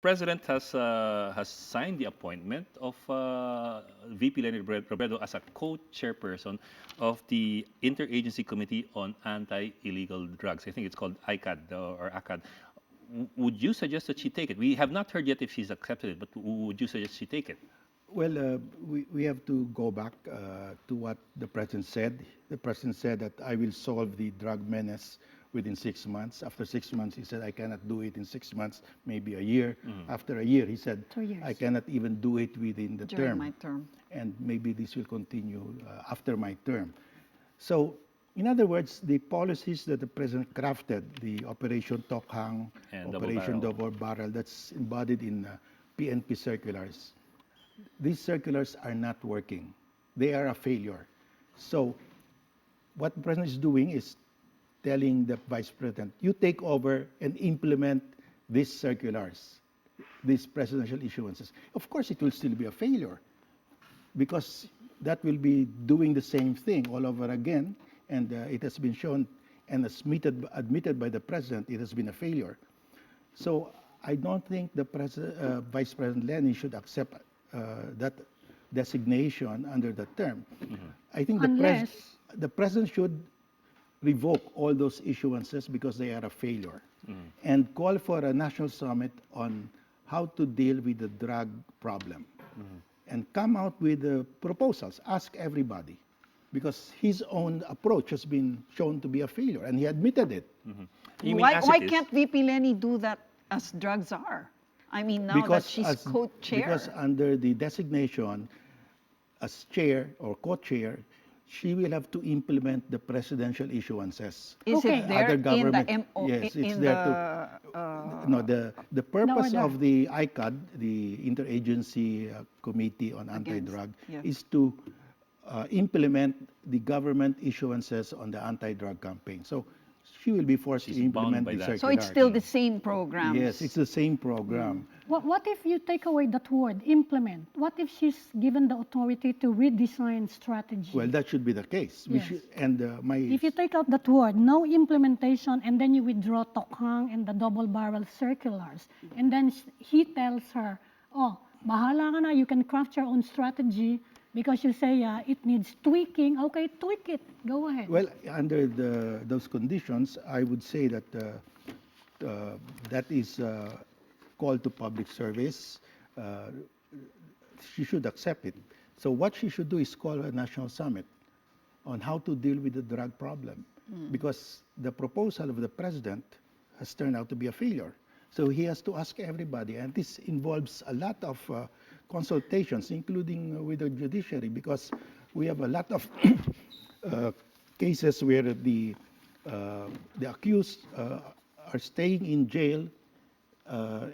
President has signed the appointment of VP Leni Robredo as a co-chairperson of the Interagency Committee on Anti-Illegal Drugs. I think it's called ICAD or ACAD. Would you suggest that she take it? We have not heard yet if she's accepted it, but would you suggest she take it? Well, we have to go back to what the President said. The President said that I will solve the drug menace within 6 months. After 6 months, he said, I cannot do it in 6 months, maybe a year. After a year, he said, 2 years. I cannot even do it within the During term. my term. And maybe this will continue after my term. So, in other words, the policies that the President crafted, the Operation Tokhang, And Operation Double Barrel, that's embodied in PNP circulars. These circulars are not working. They are a failure. So what the President is doing is telling the Vice President, you take over and implement these circulars, these presidential issuances. Of course, it will still be a failure because that will be doing the same thing all over again. And it has been shown and admitted by the President, it has been a failure. So I don't think the Vice President Leni should accept that designation under the term. I think the President should revoke all those issuances because they are a failure and call for a national summit on how to deal with the drug problem and come out with proposals, ask everybody, because his own approach has been shown to be a failure and he admitted it. Why can't VP Leni do that as drugs are? I mean, now that she's co-chair. Because under the designation as chair or co-chair, she will have to implement the presidential issuances. Is it there in the MO? Yes, it's there to. No, the purpose of the ICAD, the Interagency Committee on Anti-Drug, is to implement the government issuances on the anti-drug campaign. So she will be forced to implement the circular. So it's still the same program. Yes, it's the same program. What if you take away that word, implement? What if she's given the authority to redesign strategy? Well, that should be the case. Yes. If you take out that word, no implementation, and then you withdraw Tokhang and the double barrel circulars, and then he tells her, oh, bahala ka na, you can craft your own strategy, because you say it needs tweaking. Okay, tweak it. Go ahead. Well, under those conditions, I would say that that is call to public service. She should accept it. So what she should do is call a national summit on how to deal with the drug problem, because the proposal of the President has turned out to be a failure. So he has to ask everybody, and this involves a lot of consultations, including with the judiciary, because we have a lot of cases where the accused are staying in jail,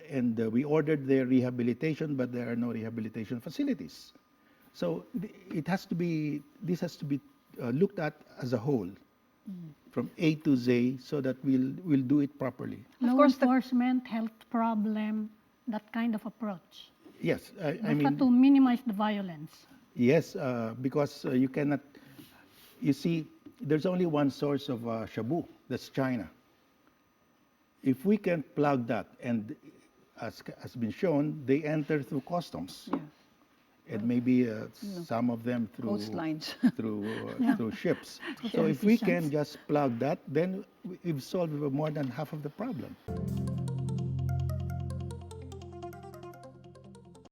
and we ordered their rehabilitation, but there are no rehabilitation facilities. So this has to be looked at as a whole, from A to Z, so that we'll do it properly. Law enforcement, health problem, that kind of approach. Yes, I mean to minimize the violence. Yes, because you cannot. You see, there's only one source of shabu. That's China. If we can plug that, and as has been shown, they enter through customs. Yeah. And maybe some of them through coastlines, through ships. So if we can just plug that, then we've solved more than half of the problem.